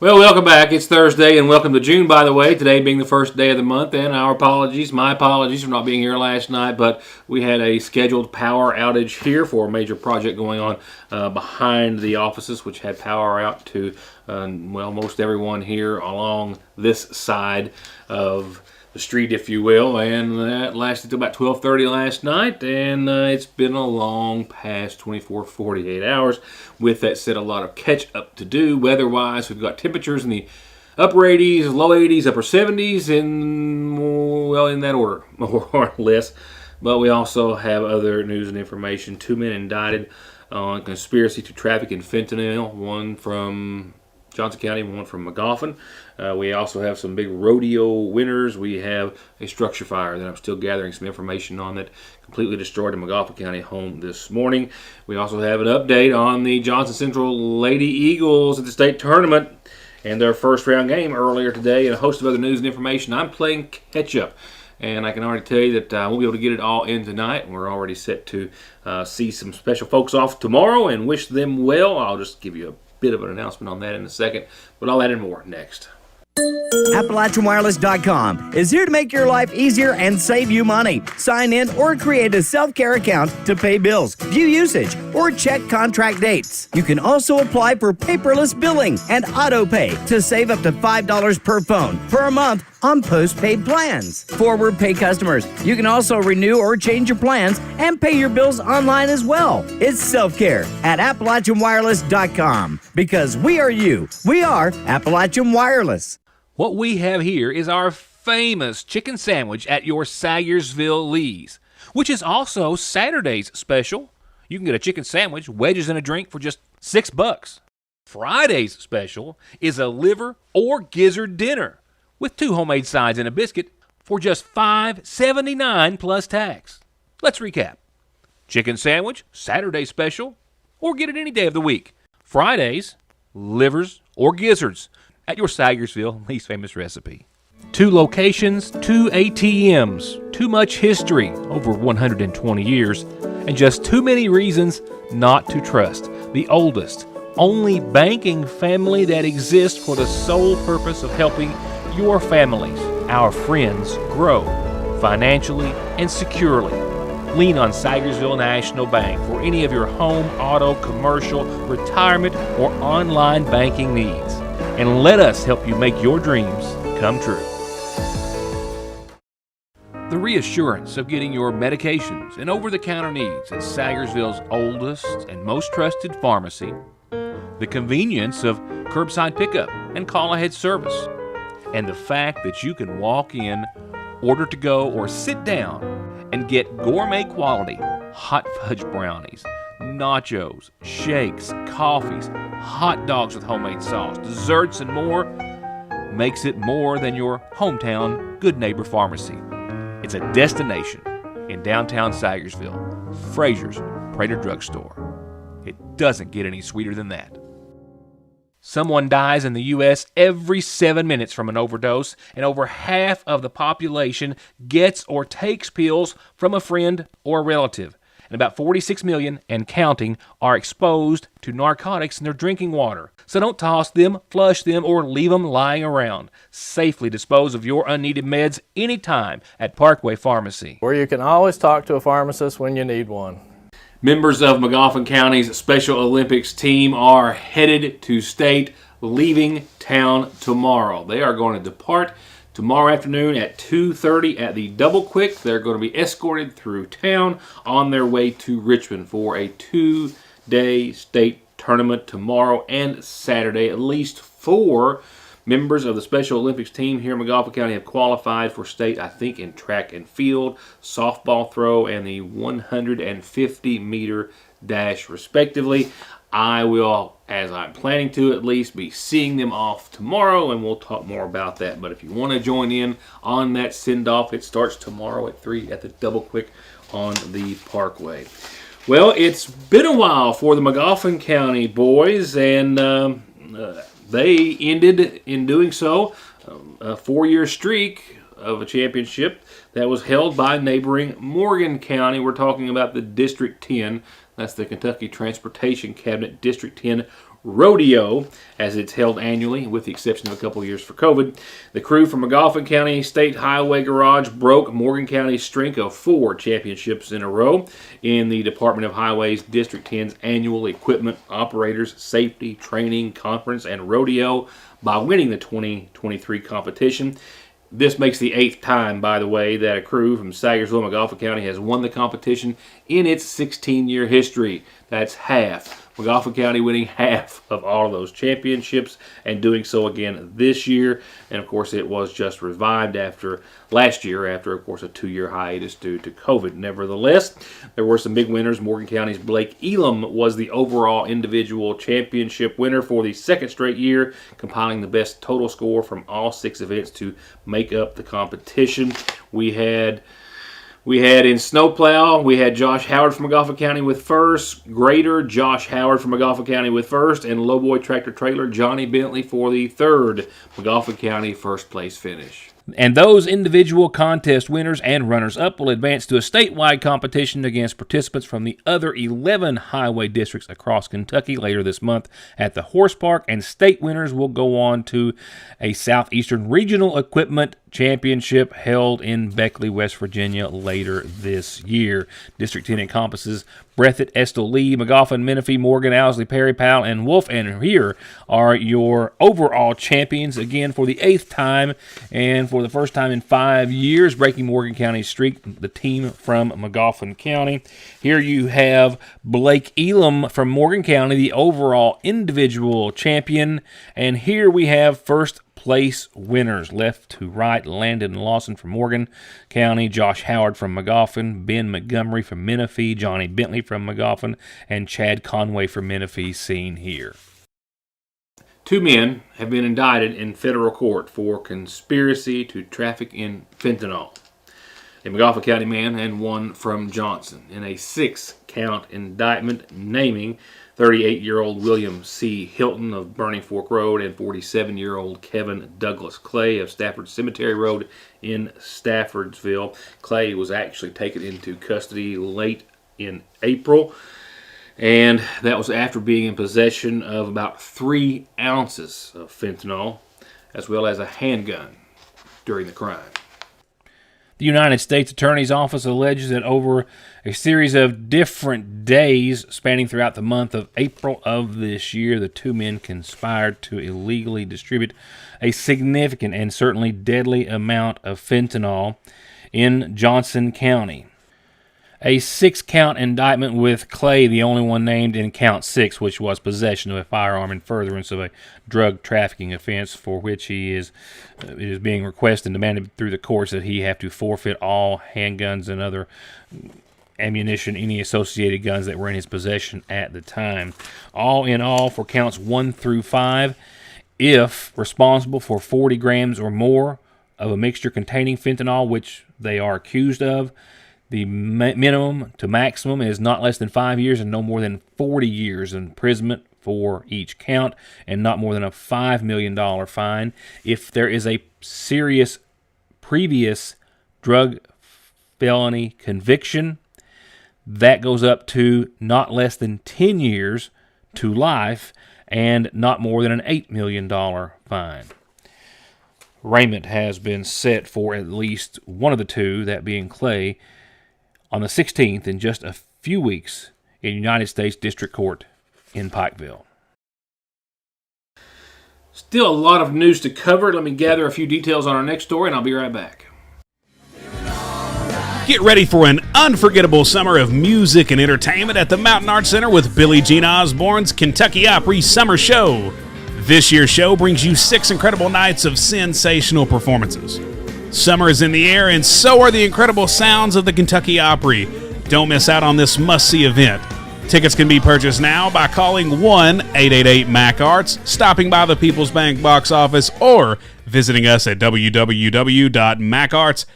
Well, welcome back. It's Thursday, and welcome to June, by the way. Today being the first day of the month, and my apologies for not being here last night, but we had a scheduled power outage here for a major project going on behind the offices, which had power out to, most everyone here along this side of the street, if you will, and that lasted till about 12:30 last night, and it's been a long past 24, 48 hours. With that said, a lot of catch up to do weather-wise. We've got temperatures in the upper 80s, low 80s, upper 70s, in that order, more or less. But we also have other news and information. 2 men indicted on conspiracy to traffic in fentanyl, one from Johnson County, one from Magoffin. We also have some big rodeo winners. We have a structure fire that I'm still gathering some information on that completely destroyed a Magoffin County home this morning. We also have an update on the Johnson Central Lady Eagles at the state tournament and their first round game earlier today, and a host of other news and information. I'm playing catch up, and I can already tell you that we'll be able to get it all in tonight. We're already set to see some special folks off tomorrow and wish them well. I'll just give you a bit of an announcement on that in a second, but all that and more next. AppalachianWireless.com is here to make your life easier and save you money. Sign in or create a self-care account to pay bills, view usage, or check contract dates. You can also apply for paperless billing and auto pay to save up to $5 per phone per month on postpaid plans. Forward pay customers, you can also renew or change your plans and pay your bills online as well. It's self-care at AppalachianWireless.com, because we are you. We are Appalachian Wireless. What we have here is our famous chicken sandwich at your Sayersville Lee's, which is also Saturday's special. You can get a chicken sandwich, wedges, and a drink for just $6. Friday's special is a liver or gizzard dinner with 2 homemade sides and a biscuit for just $5.79 plus tax. Let's recap. Chicken sandwich, Saturday special, or get it any day of the week. Fridays, livers or gizzards at your Sayersville Lee's famous recipe. 2 locations, 2 ATMs, too much history, over 120 years, and just too many reasons not to trust the oldest, only banking family that exists for the sole purpose of helping your families, our friends, grow financially and securely. Lean on Sayersville National Bank for any of your home, auto, commercial, retirement, or online banking needs. And let us help you make your dreams come true. The reassurance of getting your medications and over-the-counter needs at Sayersville's oldest and most trusted pharmacy, the convenience of curbside pickup and call-ahead service, and the fact that you can walk in, order to go, or sit down and get gourmet quality hot fudge brownies, nachos, shakes, coffees, hot dogs with homemade sauce, desserts, and more makes it more than your hometown Good Neighbor Pharmacy. It's a destination in downtown Sayersville, Frazier's Prater Drugstore. It doesn't get any sweeter than that. Someone dies in the U.S. every 7 minutes from an overdose, and over half of the population gets or takes pills from a friend or a relative. And about 46 million and counting are exposed to narcotics in their drinking water. So don't toss them, flush them, or leave them lying around. Safely dispose of your unneeded meds anytime at Parkway Pharmacy, where you can always talk to a pharmacist when you need one. Members of Magoffin County's Special Olympics team are headed to state, leaving town tomorrow. They are going to depart tomorrow afternoon at 2:30 at the Double Quick. They're going to be escorted through town on their way to Richmond for a 2-day state tournament tomorrow and Saturday. At least 4 members of the Special Olympics team here in Magoffin County have qualified for state, I think, in track and field, softball throw, and the 150-meter dash, respectively. I will, as I'm planning to at least, be seeing them off tomorrow, and we'll talk more about that. But if you want to join in on that send-off, it starts tomorrow at 3 at the Double Quick on the Parkway. Well, it's been a while for the Magoffin County boys, and they ended, in doing so, a 4-year streak of a championship that was held by neighboring Morgan County. We're talking about the District 10. That's the Kentucky Transportation Cabinet District 10 Rodeo, as it's held annually, with the exception of a couple of years for COVID. The crew from McGoffin County State Highway Garage broke Morgan County's streak of 4 championships in a row in the Department of Highways District 10's annual Equipment Operators Safety Training Conference and Rodeo by winning the 2023 competition. This makes the 8th time, by the way, that a crew from Sayersville, McGoffin County has won the competition in its 16-year history. That's half. McGoffin County winning half of all of those championships and doing so again this year. And, of course, it was just revived last year after, of course, a 2-year hiatus due to COVID. Nevertheless, there were some big winners. Morgan County's Blake Elam was the overall individual championship winner for the 2nd straight year, compiling the best total score from all 6 events to make up the competition. We had in snowplow, we had Josh Howard from McGoffin County with first, grader Josh Howard from McGoffin County with first, and lowboy tractor trailer Johnny Bentley for the 3rd McGoffin County first place finish. And those individual contest winners and runners-up will advance to a statewide competition against participants from the other 11 highway districts across Kentucky later this month at the Horse Park, and state winners will go on to a Southeastern Regional Equipment Championship held in Beckley, West Virginia later this year. District 10 encompasses Breathitt, Estill, Lee, McGoffin, Menifee, Morgan, Owsley, Perry, Powell, and Wolf. And here are your overall champions again for the 8th time and for the first time in 5 years, breaking Morgan County's streak, the team from McGoffin County. Here you have Blake Elam from Morgan County, the overall individual champion. And here we have first place winners, left to right: Landon Lawson from Morgan County, Josh Howard from McGoffin, Ben Montgomery from Menifee, Johnny Bentley from McGoffin, and Chad Conway from Menifee, seen here. 2 men have been indicted in federal court for conspiracy to traffic in fentanyl. A McGoffin County man and one from Johnson in a 6-count indictment naming 38-year-old William C. Hilton of Burning Fork Road and 47-year-old Kevin Douglas Clay of Stafford Cemetery Road in Staffordsville. Clay was actually taken into custody late in April, and that was after being in possession of about 3 ounces of fentanyl, as well as a handgun during the crime. The United States Attorney's Office alleges that over a series of different days spanning throughout the month of April of this year, the 2 men conspired to illegally distribute a significant and certainly deadly amount of fentanyl in Johnson County. A 6-count indictment with Clay, the only one named in count 6, which was possession of a firearm in furtherance of a drug trafficking offense, for which it is being requested and demanded through the courts that he have to forfeit all handguns and other ammunition, any associated guns that were in his possession at the time. All in all, for counts 1 through 5, if responsible for 40 grams or more of a mixture containing fentanyl, which they are accused of, the minimum to maximum is not less than 5 years and no more than 40 years imprisonment for each count, and not more than a $5 million fine. If there is a serious previous drug felony conviction, that goes up to not less than 10 years to life and not more than an $8 million fine. Arraignment has been set for at least one of the 2, that being Clay, on the 16th in just a few weeks in United States District Court in Pikeville. Still a lot of news to cover. Let me gather a few details on our next story, and I'll be right back. Get ready for an unforgettable summer of music and entertainment at the Mountain Arts Center with Billie Jean Osborne's Kentucky Opry Summer Show. This year's show brings you 6 incredible nights of sensational performances. Summer is in the air, and so are the incredible sounds of the Kentucky Opry. Don't miss out on this must-see event. Tickets can be purchased now by calling 1-888-MAC-ARTS, stopping by the People's Bank box office, or visiting us at www.macarts.com.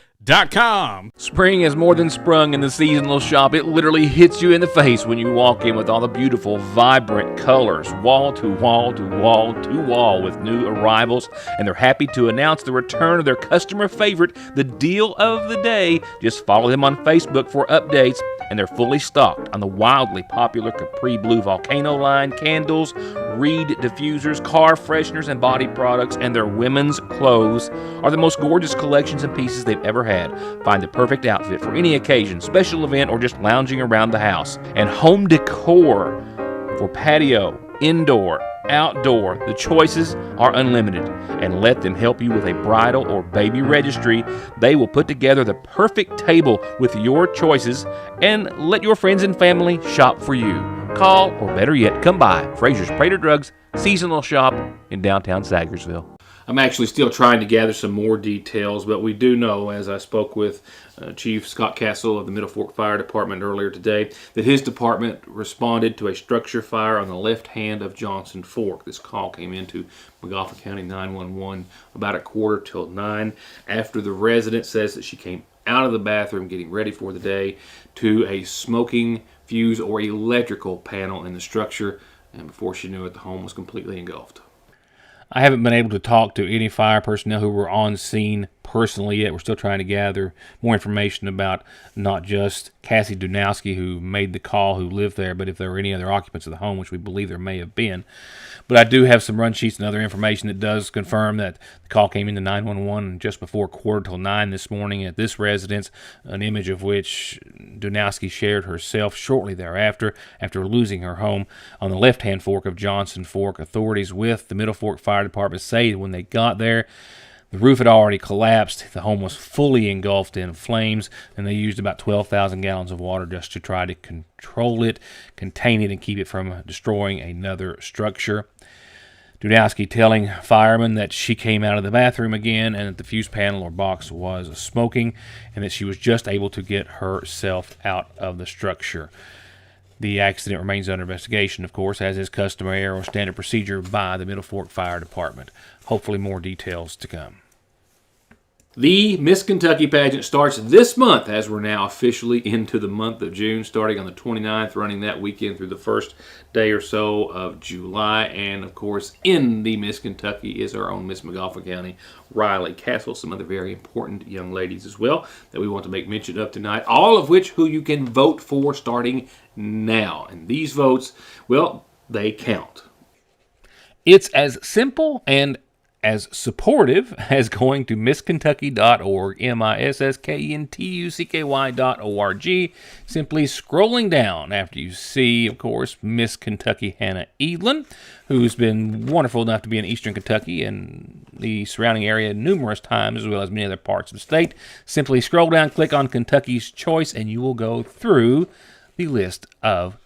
Spring has more than sprung in the seasonal shop. It literally hits you in the face when you walk in with all the beautiful, vibrant colors, wall to wall to wall to wall with new arrivals. And they're happy to announce the return of their customer favorite, the deal of the day. Just follow them on Facebook for updates. And they're fully stocked on the wildly popular Capri Blue Volcano line, candles, reed diffusers, car fresheners, and body products, and their women's clothes are the most gorgeous collections and pieces they've ever had. Find the perfect outfit for any occasion, special event, or just lounging around the house. And home decor for patio, indoor, outdoor. The choices are unlimited, and let them help you with a bridal or baby registry. They will put together the perfect table with your choices and let your friends and family shop for you. Call, or better yet, come by Fraser's Prater Drugs seasonal shop in downtown Sagersville. I'm actually still trying to gather some more details, but we do know, as I spoke with Chief Scott Castle of the Middle Fork Fire Department earlier today, that his department responded to a structure fire on the left hand of Johnson Fork. This call came into McGoffin County 911 about 8:45 after the resident says that she came out of the bathroom getting ready for the day to a smoking fuse or electrical panel in the structure, and before she knew it, the home was completely engulfed. I haven't been able to talk to any fire personnel who were on scene personally yet. We're still trying to gather more information about not just Cassie Dunowski, who made the call, who lived there, but if there were any other occupants of the home, which we believe there may have been. But I do have some run sheets and other information that does confirm that the call came into 911 just before 8:45 this morning at this residence, an image of which Dunowski shared herself shortly thereafter, after losing her home on the left-hand fork of Johnson Fork. Authorities with the Middle Fork Fire Department say when they got there, the roof had already collapsed. The home was fully engulfed in flames, and they used about 12,000 gallons of water just to try to control it, contain it, and keep it from destroying another structure. Dunowski telling firemen that she came out of the bathroom again and that the fuse panel or box was smoking and that she was just able to get herself out of the structure. The accident remains under investigation, of course, as is customary or standard procedure by the Middle Fork Fire Department. Hopefully more details to come. The Miss Kentucky pageant starts this month, as we're now officially into the month of June, starting on the 29th, running that weekend through the first day or so of July. And, of course, in the Miss Kentucky is our own Miss McGoffin County, Riley Castle, some other very important young ladies as well that we want to make mention of tonight, all of which who you can vote for starting now. And these votes, well, they count. It's as simple and as supportive as going to misskentucky.org, MISSKENTUCKY.org, simply scrolling down after you see, of course, Miss Kentucky Hannah Edlin, who's been wonderful enough to be in Eastern Kentucky and the surrounding area numerous times, as well as many other parts of the state. Simply scroll down, click on Kentucky's Choice, and you will go through the list of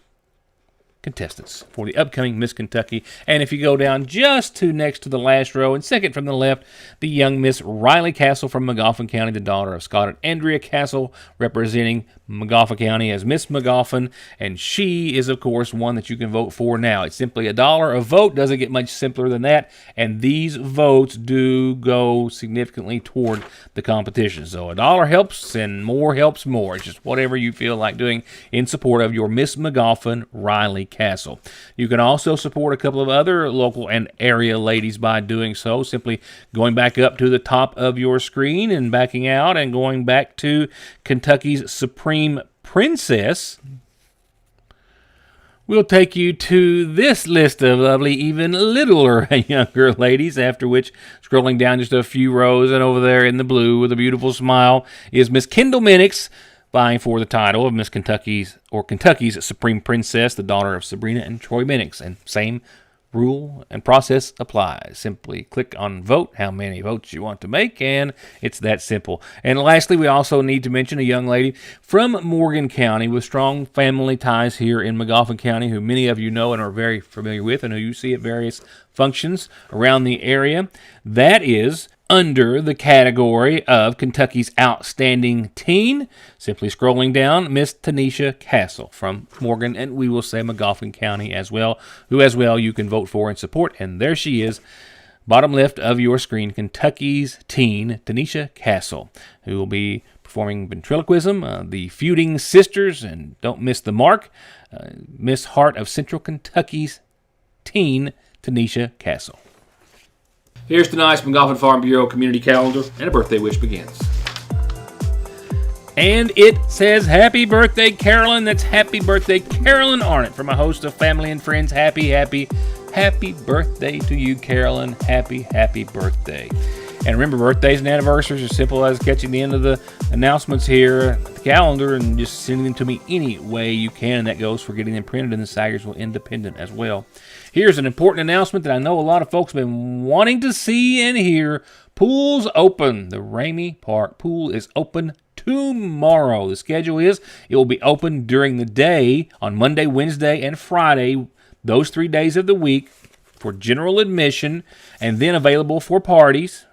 contestants for the upcoming Miss Kentucky. And if you go down just to next to the last row and second from the left, the young Miss Riley Castle from McGoffin County, the daughter of Scott and Andrea Castle, representing McGoffin County as Miss McGoffin, and she is, of course, one that you can vote for now. It's simply $1 a vote. Doesn't get much simpler than that, and these votes do go significantly toward the competition. So $1 helps, and more helps more. It's just whatever you feel like doing in support of your Miss McGoffin Riley Castle. You can also support a couple of other local and area ladies by doing so, simply going back up to the top of your screen and backing out and going back to Kentucky's Supreme Princess. We'll take you to this list of lovely, even littler and younger ladies, after which, scrolling down just a few rows and over there in the blue with a beautiful smile, is Miss Kendall Minix, vying for the title of Miss Kentucky's Supreme Princess, the daughter of Sabrina and Troy Minix. And same rule and process applies. Simply click on vote, how many votes you want to make, and it's that simple. And lastly, we also need to mention a young lady from Morgan County with strong family ties here in McGoffin County, who many of you know and are very familiar with, and who you see at various functions around the area. That is under the category of Kentucky's Outstanding Teen. Simply scrolling down, Miss Tanisha Castle from Morgan, and we will say McGoffin County as well, who as well you can vote for and support. And there she is, bottom left of your screen, Kentucky's Teen, Tanisha Castle, who will be performing ventriloquism, the Feuding Sisters, and don't miss the mark, Miss Heart of Central Kentucky's Teen, Tanisha Castle. Here's tonight's McGoffin Farm Bureau community calendar, and a birthday wish begins. And it says, Happy Birthday, Carolyn. That's Happy Birthday, Carolyn Arnott, from a host of family and friends. Happy Happy birthday to you, Carolyn. Happy birthday. And remember, birthdays and anniversaries are simple as catching the end of the announcements here at the calendar and just sending them to me any way you can. And that goes for getting them printed in the Sagersville Independent as well. Here's an important announcement that I know a lot of folks have been wanting to see and hear. Pool's open. The Ramey Park Pool is open tomorrow. The schedule is it will be open during the day on Monday, Wednesday, and Friday, those 3 days of the week for general admission, and then available for parties.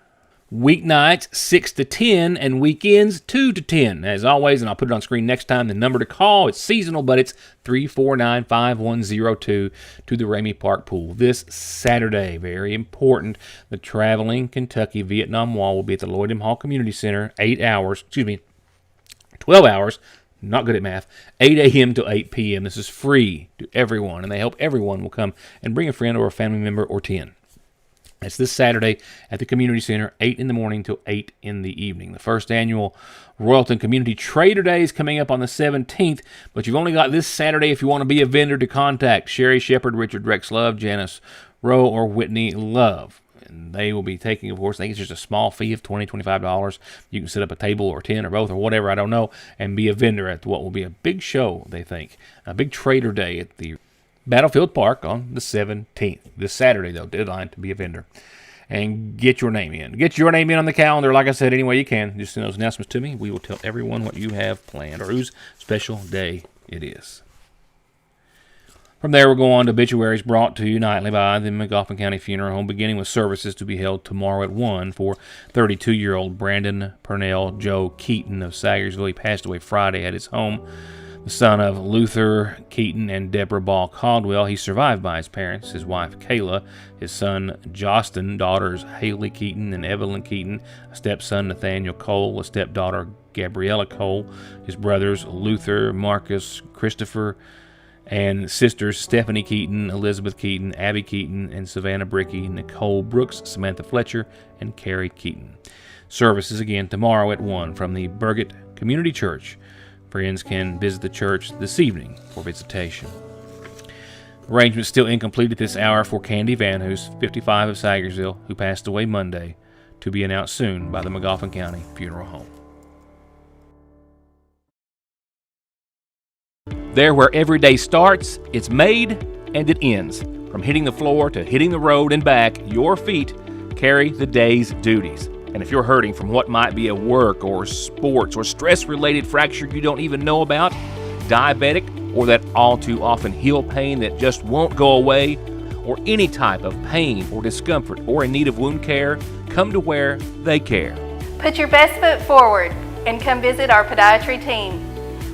Weeknights 6 to 10 and weekends 2 to 10. As always, and I'll put it on screen next time, the number to call, it's seasonal, but it's 349-5102 to the Ramey Park Pool. This Saturday, very important, the Traveling Kentucky Vietnam Wall will be at the Lloyd M. Hall Community Center, 12 hours, not good at math, 8 a.m. to 8 p.m. This is free to everyone, and they hope everyone will come and bring a friend or a family member or 10. It's this Saturday at the Community Center, 8 in the morning till 8 in the evening. The first annual Royalton Community Trader Day is coming up on the 17th, but you've only got this Saturday if you want to be a vendor to contact Sherry Shepard, Richard Rex Love, Janice Rowe, or Whitney Love. And they will be taking, of course, I think it's just a small fee of $20, $25. You can set up a table or 10 or both or whatever, I don't know, and be a vendor at what will be a big show, they think. A big Trader Day at the Battlefield Park on the 17th. This Saturday, though, deadline to be a vendor. And get your name in. Get your name in on the calendar, like I said, any way you can. Just send those announcements to me. We will tell everyone what you have planned or whose special day it is. From there, we'll go on to obituaries brought to you nightly by the McGoffin County Funeral Home, beginning with services to be held tomorrow at 1 for 32-year-old Brandon Purnell Joe Keaton of Sagersville. He passed away Friday at his home. The son of Luther Keaton and Deborah Ball Caldwell, he's survived by his parents, his wife Kayla, his son Jostin, daughters Haley Keaton and Evelyn Keaton, a stepson Nathaniel Cole, a stepdaughter Gabriella Cole, his brothers Luther, Marcus, Christopher, and sisters Stephanie Keaton, Elizabeth Keaton, Abby Keaton, and Savannah Brickey, Nicole Brooks, Samantha Fletcher, and Carrie Keaton. Services again tomorrow at 1 from the Burgett Community Church. Friends can visit the church this evening for visitation. Arrangements still incomplete at this hour for Candy Van, 55 of Sagersville, who passed away Monday, to be announced soon by the McGoffin County Funeral Home. There where every day starts, it's made and it ends. From hitting the floor to hitting the road and back, your feet carry the day's duties. And if you're hurting from what might be a work or sports or stress-related fracture you don't even know about, diabetic, or that all too often heel pain that just won't go away, or any type of pain or discomfort or in need of wound care, come to where they care. Put your best foot forward and come visit our podiatry team.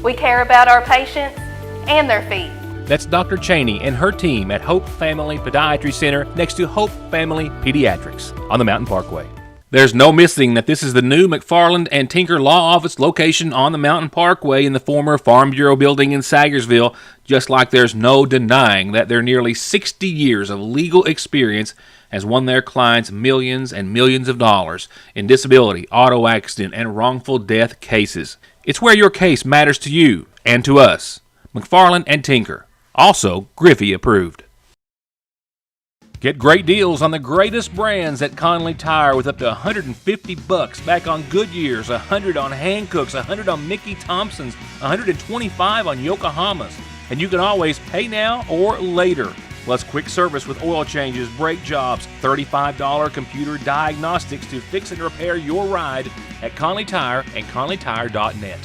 We care about our patients and their feet. That's Dr. Cheney and her team at Hope Family Podiatry Center next to Hope Family Pediatrics on the Mountain Parkway. There's no missing that this is the new McFarland and Tinker Law Office location on the Mountain Parkway in the former Farm Bureau building in Sagersville, just like there's no denying that their nearly 60 years of legal experience has won their clients millions and millions of dollars in disability, auto accident, and wrongful death cases. It's where your case matters to you and to us. McFarland and Tinker, also Griffey approved. Get great deals on the greatest brands at Conley Tire with up to $150 back on Goodyears, $100 on Hancooks, $100 on Mickey Thompson's, $125 on Yokohamas. And you can always pay now or later. Plus quick service with oil changes, brake jobs, $35 computer diagnostics to fix and repair your ride at Conley Tire and conleytire.net.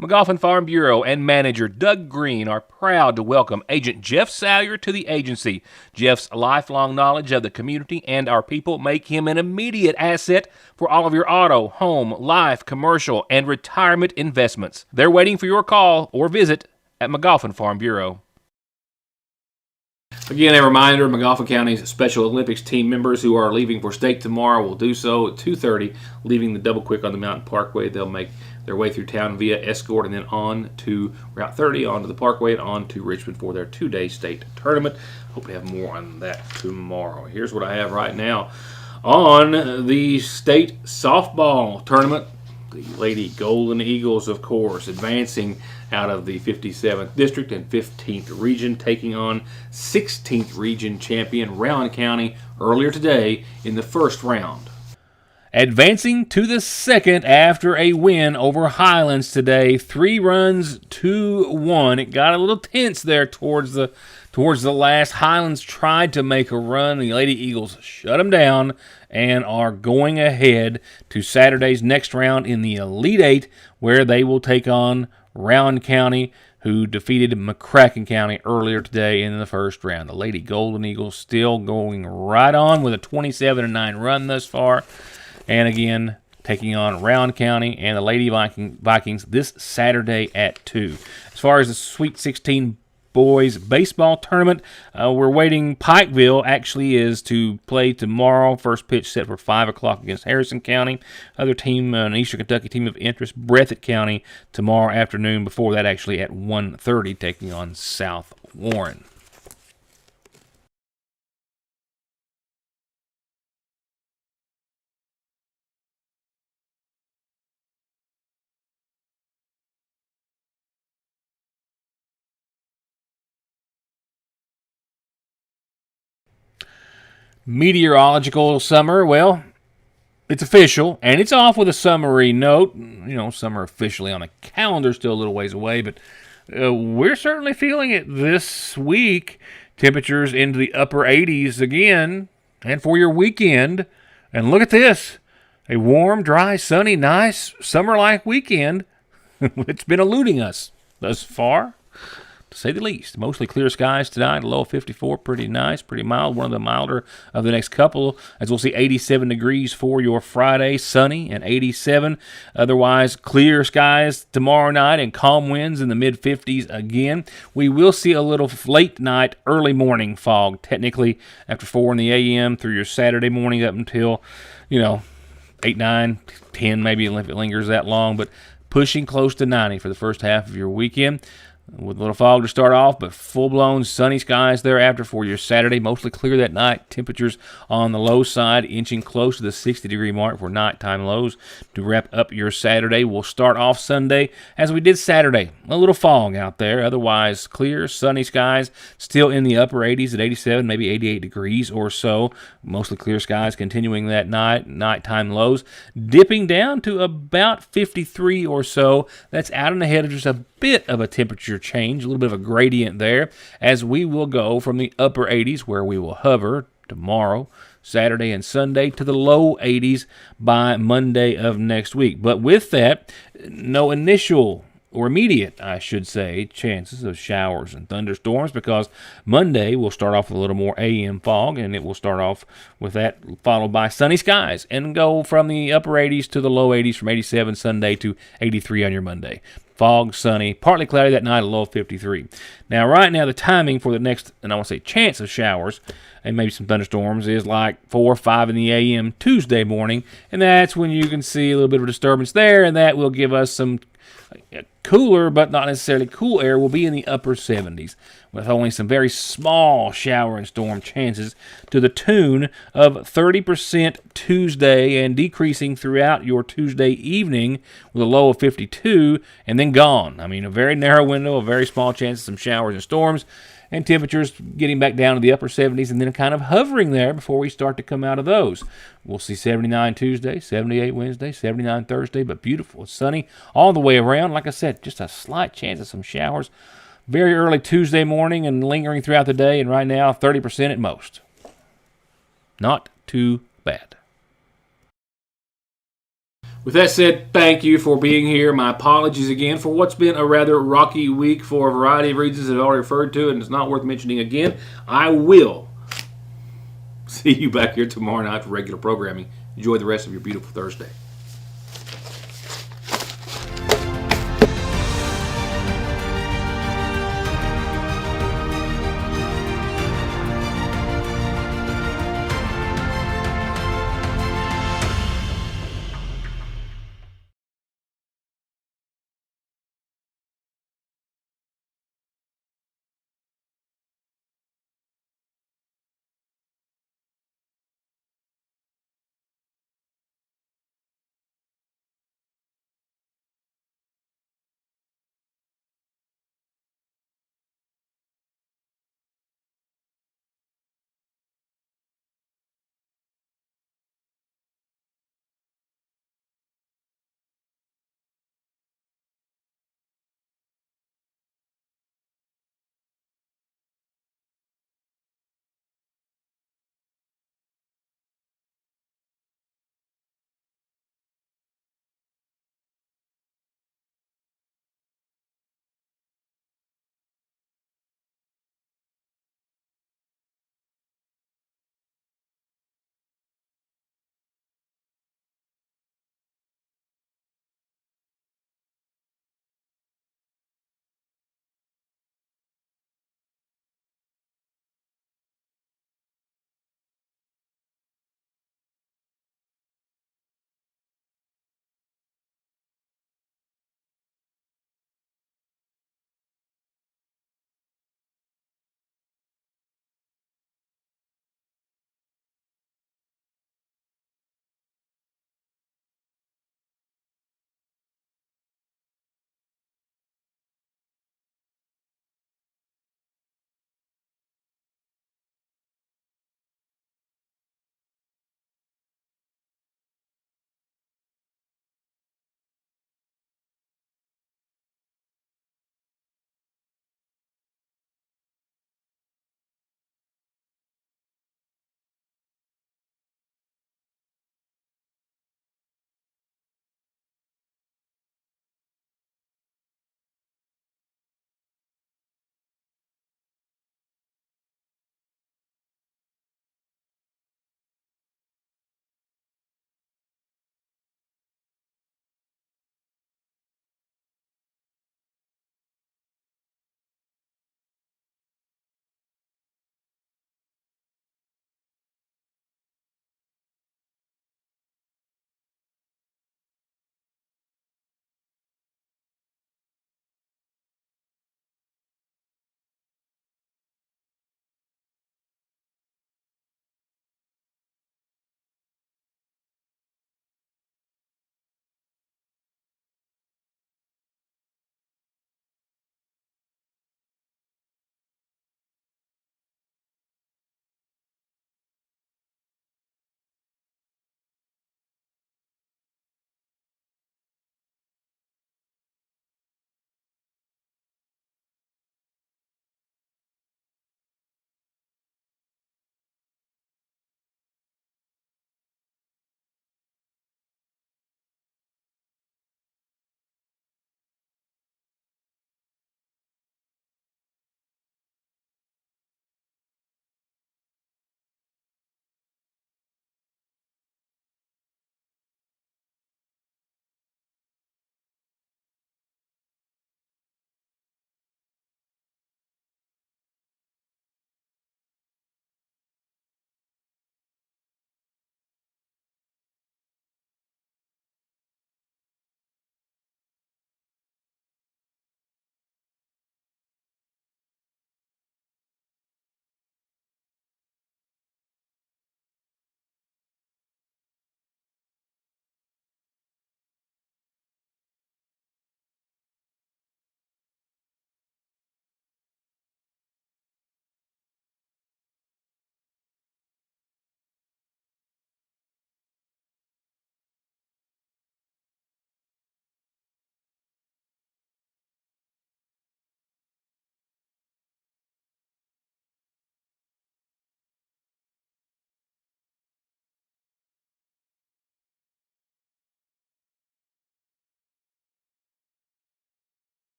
McGoffin Farm Bureau and manager Doug Green are proud to welcome Agent Jeff Salyer to the agency. Jeff's lifelong knowledge of the community and our people make him an immediate asset for all of your auto, home, life, commercial, and retirement investments. They're waiting for your call or visit at McGoffin Farm Bureau. Again, a reminder, McGoffin County's Special Olympics team members who are leaving for state tomorrow will do so at 2:30, leaving the Double Quick on the Mountain Parkway. They'll make their way through town via Escort and then on to Route 30, onto the Parkway, and on to Richmond for their two-day state tournament. Hope to have more on that tomorrow. Here's what I have right now on the state softball tournament. The Lady Golden Eagles, of course, advancing out of the 57th District and 15th Region, taking on 16th Region champion Rowan County earlier today in the first round. Advancing to the second after a win over Highlands today, 3 runs to 1. It got a little tense there towards the last. Highlands tried to make a run. The Lady Eagles shut them down and are going ahead to Saturday's next round in the Elite Eight, where they will take on Rowan County, who defeated McCracken County earlier today in the first round. The Lady Golden Eagles still going right on with a 27-9 run thus far. And again, taking on Rowan County and the Lady Vikings this Saturday at 2. As far as the Sweet 16 boys baseball tournament, we're waiting. Pikeville actually is to play tomorrow. First pitch set for 5 o'clock against Harrison County. Other team, an Eastern Kentucky team of interest, Breathitt County, tomorrow afternoon. Before that, actually at 1:30, taking on South Warren. Meteorological summer, well, it's official, and it's off with a summery note. You know, summer officially on the calendar, still a little ways away, but we're certainly feeling it this week. Temperatures into the upper 80s again, and for your weekend. And look at this, a warm, dry, sunny, nice, summer-like weekend. It's been eluding us thus far, to say the least. Mostly clear skies tonight, a low of 54, pretty nice, pretty mild, one of the milder of the next couple, as we'll see 87 degrees for your Friday, sunny and 87. Otherwise, clear skies tomorrow night and calm winds in the mid-50s again. We will see a little late night, early morning fog, technically after 4 in the a.m. through your Saturday morning up until, 8, 9, 10 maybe if it lingers that long, but pushing close to 90 for the first half of your weekend. With a little fog to start off, but full-blown sunny skies thereafter for your Saturday. Mostly clear that night. Temperatures on the low side, inching close to the 60-degree mark for nighttime lows. To wrap up your Saturday, we'll start off Sunday as we did Saturday. A little fog out there. Otherwise, clear, sunny skies. Still in the upper 80s at 87, maybe 88 degrees or so. Mostly clear skies continuing that nighttime lows. Dipping down to about 53 or so. That's out and ahead of just a bit of a temperature change, a little bit of a gradient there, as we will go from the upper 80s, where we will hover tomorrow, Saturday and Sunday, to the low 80s by Monday of next week. But with that, no initial or immediate, I should say, chances of showers and thunderstorms, because Monday will start off with a little more AM fog, and it will start off with that followed by sunny skies and go from the upper 80s to the low 80s from 87 Sunday to 83 on your Monday. Fog, sunny, partly cloudy that night, a low of 53. Now, right now, the timing for the next, and I want to say chance of showers and maybe some thunderstorms, is like 4 or 5 in the a.m. Tuesday morning, and that's when you can see a little bit of a disturbance there, and that will give us some cooler, but not necessarily cool air. Will be in the upper 70s, with only some very small shower and storm chances to the tune of 30% Tuesday, and decreasing throughout your Tuesday evening with a low of 52, and then gone. I mean, a very narrow window, a very small chance of some showers and storms, and temperatures getting back down to the upper 70s and then kind of hovering there before we start to come out of those. We'll see 79 Tuesday, 78 Wednesday, 79 Thursday, but beautiful. It's sunny all the way around. Like I said, just a slight chance of some showers very early Tuesday morning and lingering throughout the day, and right now 30% at most. Not too bad. With that said, thank you for being here. My apologies again for what's been a rather rocky week for a variety of reasons that I've already referred to, and it's not worth mentioning again. I will see you back here tomorrow night for regular programming. Enjoy the rest of your beautiful Thursday.